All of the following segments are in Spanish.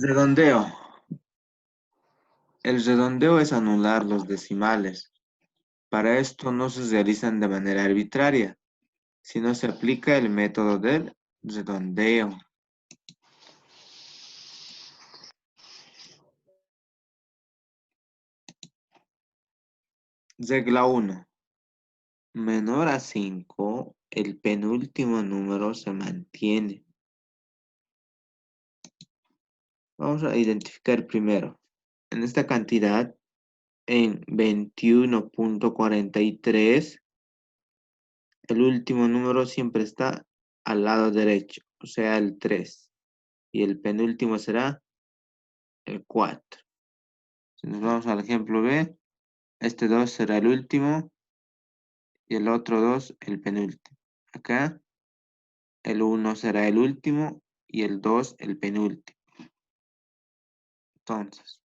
Redondeo. El redondeo es anular los decimales. Para esto no se realizan de manera arbitraria, sino se aplica el método del redondeo. Regla 1. Menor a 5, el penúltimo número se mantiene. Vamos a identificar primero. En esta cantidad, en 21.43, el último número siempre está al lado derecho, o sea, el 3. Y el penúltimo será el 4. Si nos vamos al ejemplo B, este 2 será el último y el otro 2 el penúltimo. Acá el 1 será el último y el 2 el penúltimo. Entonces,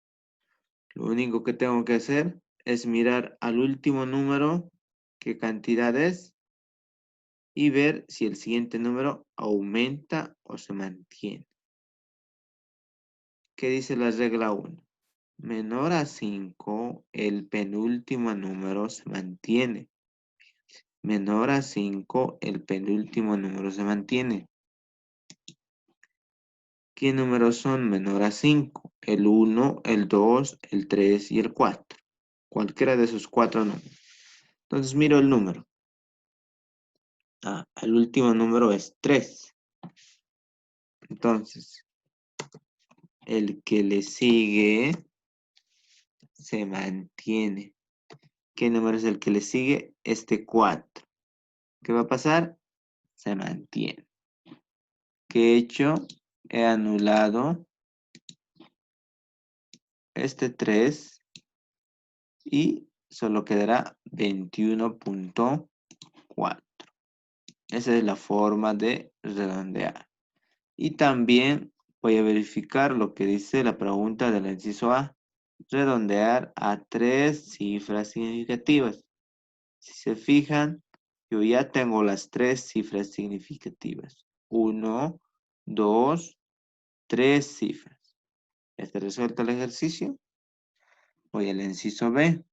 lo único que tengo que hacer es mirar al último número qué cantidad es y ver si el siguiente número aumenta o se mantiene. ¿Qué dice la regla 1? Menor a 5, el penúltimo número se mantiene. Menor a 5, el penúltimo número se mantiene. ¿Qué números son menor a 5? El 1, el 2, el 3 y el 4. Cualquiera de esos 4 números. Entonces miro el número. El último número es 3. Entonces, el que le sigue se mantiene. ¿Qué número es el que le sigue? Este 4. ¿Qué va a pasar? Se mantiene. ¿Qué he hecho? He anulado este 3 y solo quedará 21.4. Esa es la forma de redondear. Y también voy a verificar lo que dice la pregunta del inciso A. Redondear a 3 cifras significativas. Si se fijan, yo ya tengo las 3 cifras significativas. 1, 2, 3 cifras. ¿Está resuelto el ejercicio? Voy al inciso B.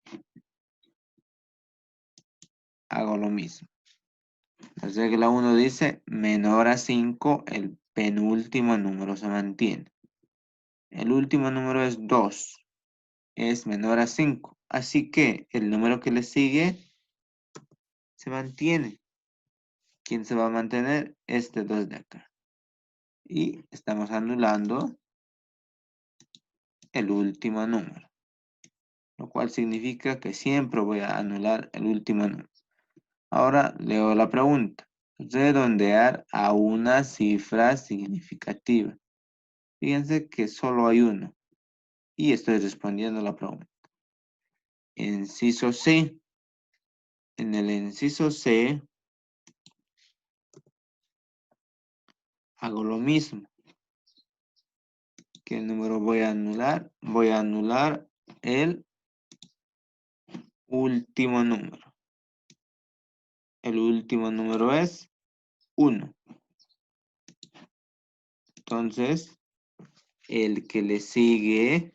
Hago lo mismo. La regla 1 dice, menor a 5, el penúltimo número se mantiene. El último número es 2. Es menor a 5. Así que el número que le sigue se mantiene. ¿Quién se va a mantener? Este 2 de acá. Y estamos anulando el último número. Lo cual significa que siempre voy a anular el último número. Ahora leo la pregunta. Redondear a una cifra significativa. Fíjense que solo hay uno. Y estoy respondiendo la pregunta. Inciso C. En el inciso C hago lo mismo. ¿Qué número voy a anular? Voy a anular el último número. El último número es 1. Entonces, el que le sigue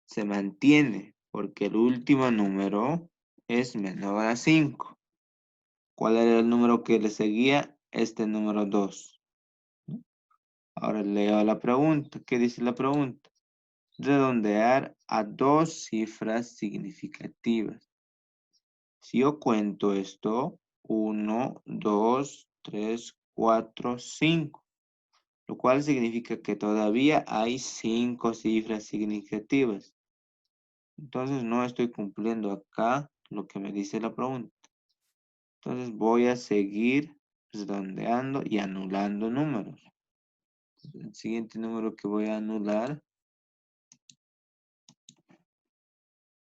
se mantiene porque el último número es menor a 5. ¿Cuál era el número que le seguía? Este número 2. Ahora leo la pregunta. ¿Qué dice la pregunta? Redondear a 2 cifras significativas. Si yo cuento esto, 1, 2, 3, 4, 5. Lo cual significa que todavía hay 5 cifras significativas. Entonces no estoy cumpliendo acá lo que me dice la pregunta. Entonces voy a seguir redondeando y anulando números. El siguiente número que voy a anular,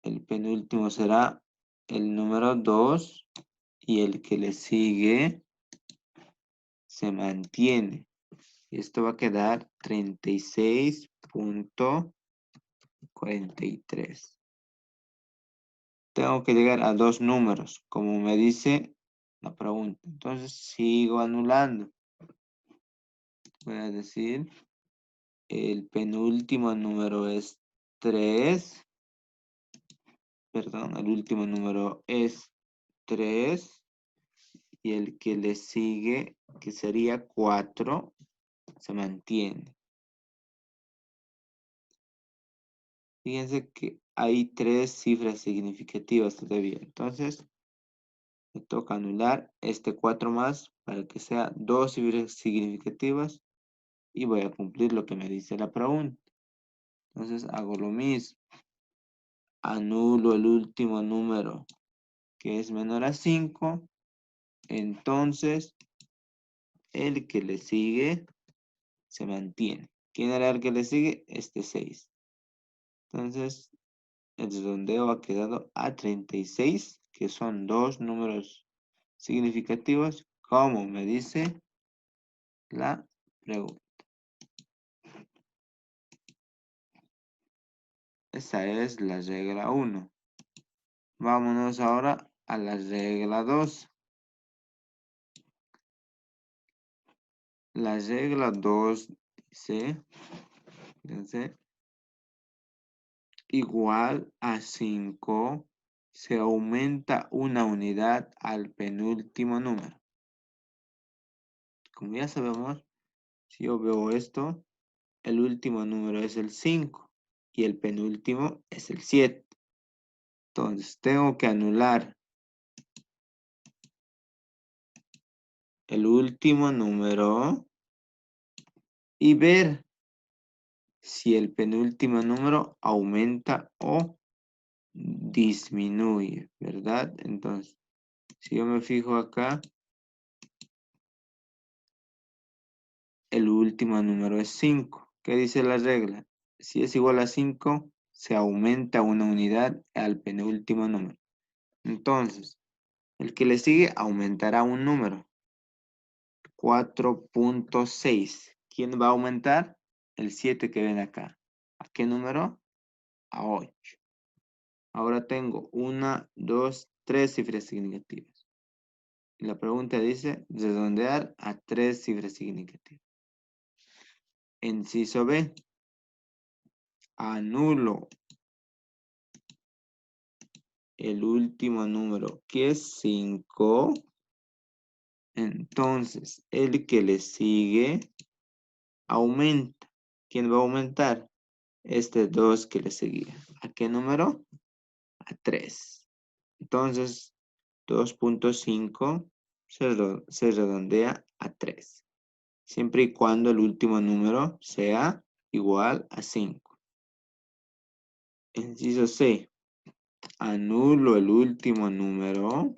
el penúltimo será el número 2 y el que le sigue se mantiene. Esto va a quedar 36.43. Tengo que llegar a 2 números, como me dice la pregunta. Entonces sigo anulando. Voy a decir el penúltimo número es 3. Perdón, el último número es 3. Y el que le sigue, que sería 4, se mantiene. Fíjense que hay 3 cifras significativas todavía. Entonces, me toca anular este 4 más para que sea 2 cifras significativas y voy a cumplir lo que me dice la pregunta. Entonces, hago lo mismo. Anulo el último número que es menor a 5. Entonces, el que le sigue se mantiene. ¿Quién era el que le sigue? Este 6. Entonces, el redondeo ha quedado a 36, que son 2 números significativos, como me dice la pregunta. Esa es la regla 1. Vámonos ahora a la regla 2. La regla 2 dice, fíjense, igual a 5 se aumenta una unidad al penúltimo número. Como ya sabemos, si yo veo esto, el último número es el 5 y el penúltimo es el 7. Entonces, tengo que anular el último número y ver si el penúltimo número aumenta o disminuye, ¿verdad? Entonces, si yo me fijo acá, el último número es 5. ¿Qué dice la regla? Si es igual a 5, se aumenta una unidad al penúltimo número. Entonces, el que le sigue aumentará un número. 4.6. ¿Quién va a aumentar? El 7 que ven acá. ¿A qué número? A 8. Ahora tengo 1, 2, 3 cifras significativas. Y la pregunta dice redondear a 3 cifras significativas. Inciso B. Anulo el último número que es 5. Entonces, el que le sigue aumenta. ¿Quién va a aumentar? Este 2 que le seguía. ¿A qué número? A 3. Entonces, 2.5 se redondea a 3. Siempre y cuando el último número sea igual a 5. Inciso C. Anulo el último número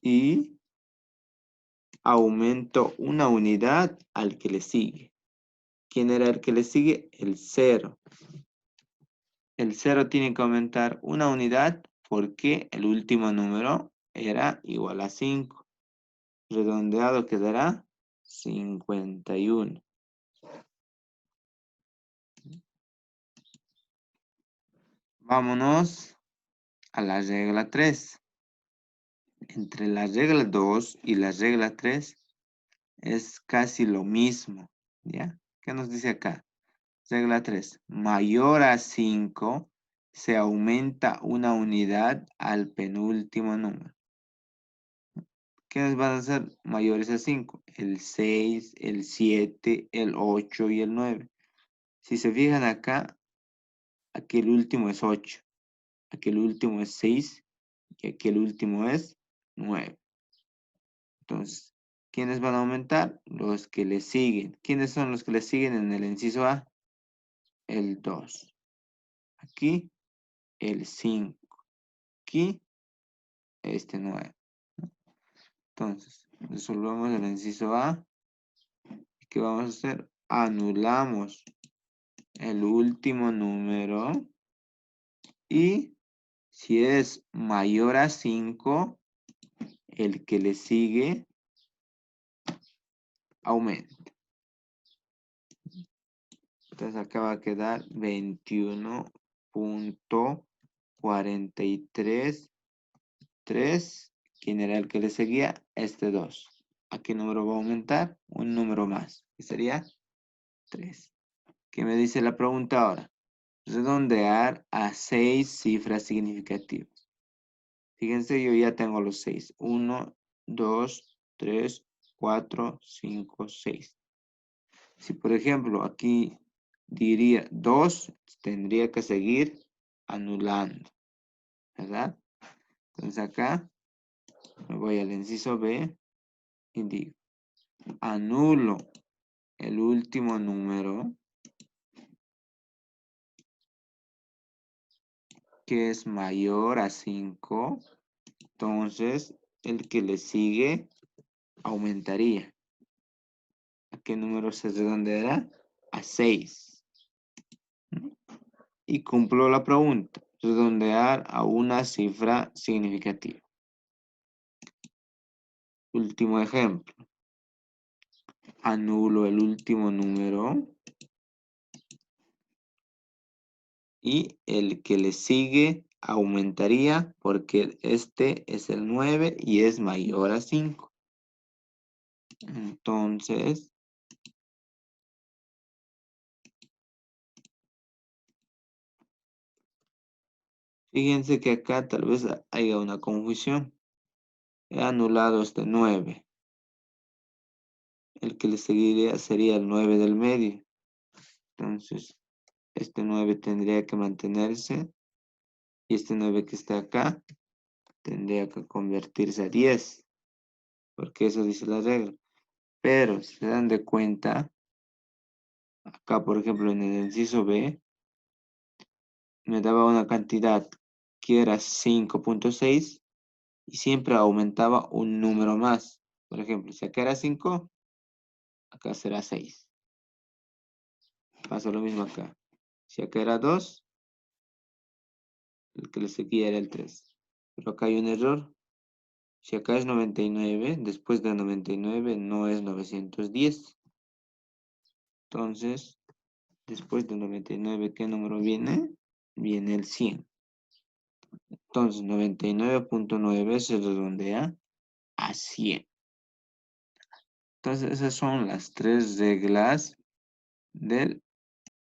y aumento una unidad al que le sigue. ¿Quién era el que le sigue? El 0. El 0 tiene que aumentar una unidad porque el último número era igual a 5. Redondeado quedará 51. Vámonos a la regla 3. Entre la regla 2 y la regla 3 es casi lo mismo, ¿ya? ¿Qué nos dice acá? Regla 3. Mayor a 5 se aumenta una unidad al penúltimo número. ¿Quiénes van a ser mayores a 5? El 6, el 7, el 8 y el 9. Si se fijan acá, aquí el último es 8, aquí el último es 6 y aquí el último es 9. Entonces, ¿quiénes van a aumentar? Los que le siguen. ¿Quiénes son los que le siguen en el inciso A? El 2. Aquí, el 5. Aquí, este 9. Entonces, resolvemos el inciso A. ¿Qué vamos a hacer? Anulamos el último número y si es mayor a 5, el que le sigue aumenta. Entonces acá va a quedar 21.43. 3. ¿Quién era el que le seguía? Este 2. ¿a qué número va a aumentar? Un número más, que sería 3. ¿Qué me dice la pregunta ahora? Redondear a 6 cifras significativas. Fíjense, yo ya tengo los 6. 1, 2, 3, 4, 5, 6. Si por ejemplo aquí diría 2, tendría que seguir anulando, ¿verdad? Entonces acá me voy al inciso B y digo, anulo el último número que es mayor a 5, entonces el que le sigue aumentaría. ¿A qué número se redondeará? A 6. Y cumplo la pregunta, redondear a una cifra significativa. Último ejemplo. Anulo el último número y el que le sigue aumentaría porque este es el 9 y es mayor a 5. Entonces, fíjense que acá tal vez haya una confusión. He anulado este 9. El que le seguiría sería el 9 del medio. Entonces, este 9 tendría que mantenerse. Y este 9 que está acá tendría que convertirse a 10. Porque eso dice la regla. Pero si se dan de cuenta, acá por ejemplo en el inciso B, me daba una cantidad que era 5.6 y siempre aumentaba un número más. Por ejemplo, si acá era 5, acá será 6. Pasa lo mismo acá. Si acá era 2, el que le seguía era el 3. Pero acá hay un error. Si acá es 99, después de 99 no es 910. Entonces, después de 99, ¿qué número viene? Viene el 100. Entonces, 99.9 se redondea a 100. Entonces, esas son las 3 reglas del